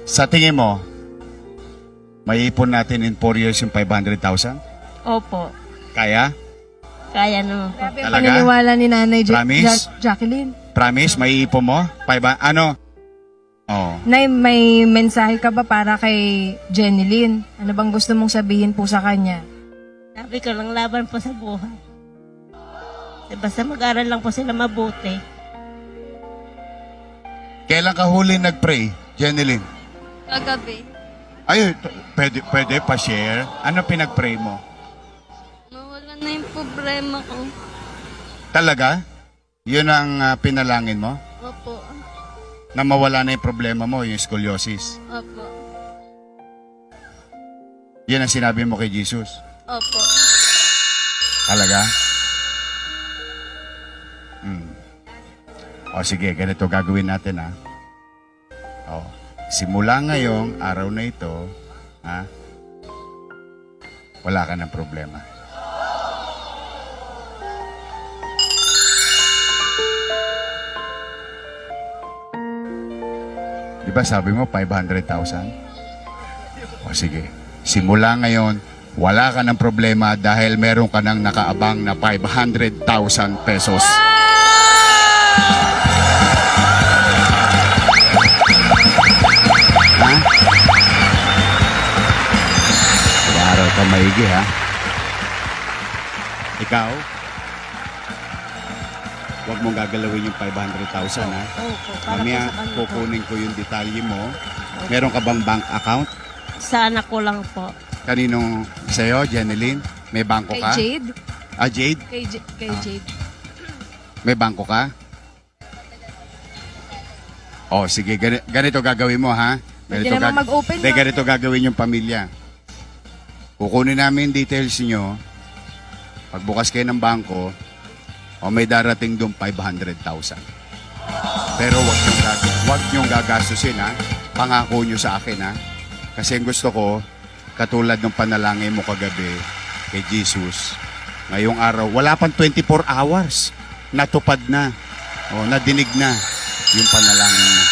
Sa tingin mo, may ipon natin in 4 years yung 500,000? Opo. Kaya? Kaya naman po. Grabe ang Talaga? paniniwala ni Nanay Promise? Jacqueline. Promise, may ipon mo? Ano? Oh. Nay, may mensahe ka ba para kay Jenilyn? Ano bang gusto mong sabihin po sa kanya? Sabi ko lang, laban po sa buhay. Basta mag-aral lang po sila mabuti. Kailan ka huli nag-pray, Jenilyn? Kagabi. Ay, pwede pa-share. Ano pinag-pray mo? Nawala na yung problema ko. Talaga? Yun ang pinalangin mo? Opo. Na mawala na yung problema mo, yung scoliosis. Opo. Yan ang sinabi mo kay Jesus. Opo. Talaga? O sige, ganito gagawin natin ha. O, simula ngayong araw na ito, ha? Wala ka ng problema. Di ba sabi mo 500,000? O sige, simula ngayon, wala ka ng problema dahil meron ka ng nakaabang na 500,000 pesos. Ha? Araw ka maigi, ha? Ikaw? Huwag mong gagalawin yung 500,000, ha? Opo. Para Mamaya, po sa kanila po. kukunin ko yung detalye mo. Meron ka bang bank account? Sa anak ko lang po. Kaninong sa'yo, Jenilyn? May bangko Kay ka? Jade? Ah, Jade? Kay Jade. May bangko ka? Oh, sige. Ganito gagawin mo, ha? Pwede naman mag-open, no? Ganito gagawin yung pamilya. Kukunin namin details nyo. Pagbukas kayo ng bangko, may darating doon 500,000. Pero wag nyong gagastusin, ha? Pangako nyo sa akin, ha? Kasi ang gusto ko, katulad ng panalangin mo kagabi kay Jesus, ngayong araw, wala pang 24 hours. Natupad na. Nadinig na yung panalangin mo.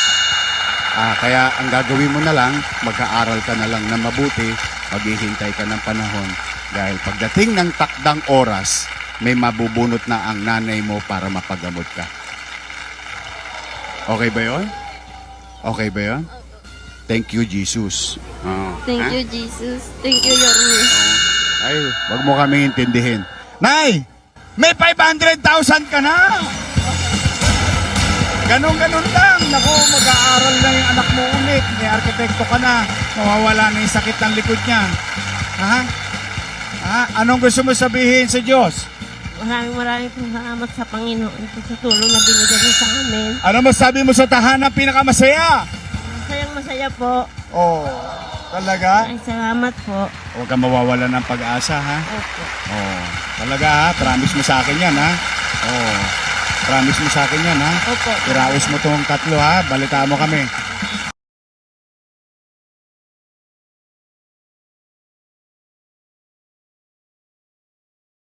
Kaya ang gagawin mo na lang, mag-aaral ka na lang na mabuti, maghihintay ka ng panahon. Dahil pagdating ng takdang oras, may mabubunot na ang nanay mo para mapagamot ka. Okay ba yun? Okay ba yun? Thank you, Jesus. Thank you, Jesus. Thank you, Yorme. Ay, wag mo kami intindihin. Nay! May 500,000 ka na! Ganon-ganon lang. Naku, mag-aaral na yung anak mo ulit. May arkitekto ka na. Mawawala na yung sakit ng likod niya. Ha? Anong gusto mo sabihin sa Diyos? Maraming pong salamat sa Panginoon sa tulong na binigyan niyo sa amin. Ano masabi mo sa tahanan pinakamasaya? Masayang masaya po. Oh, talaga? Ay, salamat po. Huwag kang mawawala ng pag-asa, ha? Opo. Oh, talaga ha? Promise mo sa akin yan, ha? Oh, promise mo sa akin yan, ha? Opo. Iraos mo tong 3, ha? Balitaan mo kami.